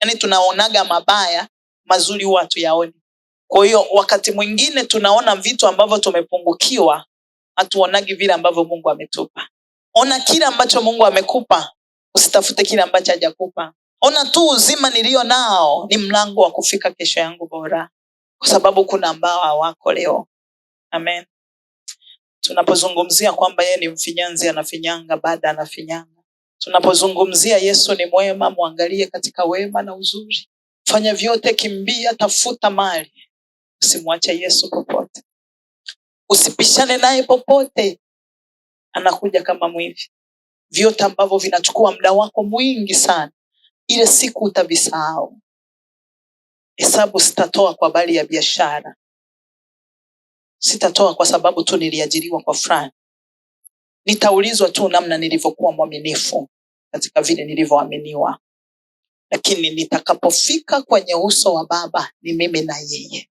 Yaani tunaonaga mabaya, mazuri huwa hatuyaoni. Kwa hiyo wakati mwingine tunaona vitu ambavyo tumepungukiwa, hatuonagi vile ambavyo Mungu ametupa. Ona kile ambacho Mungu amekupa, usitafute kile ambacho hajakupa. Ona tu uzima nilio nao ni mlango wa kufika kesho yangu bora, kwa sababu kuna ambao hawako leo. Amen. Tunapozungumzia kwamba yeye ni mfinyanzi, anafinyanga, baada anafinyanga. Tunapozungumzia Yesu ni mwema, muangalie katika wema na uzuri. Fanya vyote, kimbia, tafuta mali. Usimwache Yesu popote. Usipishane naye popote. Anakuja kama mwivi. Vyote ambavyo vinachukua muda wako mwingi sana, ile siku utavisahau. Hesabu sitatoa kwa habari ya biashara. Sitatoa kwa sababu tu niliajiriwa kwa fulani. Nitaulizwa tu namna nilivyokuwa mwaminifu katika vile nilivyoaminiwa. Lakini nitakapofika kwenye uso wa Baba, ni mimi na yeye.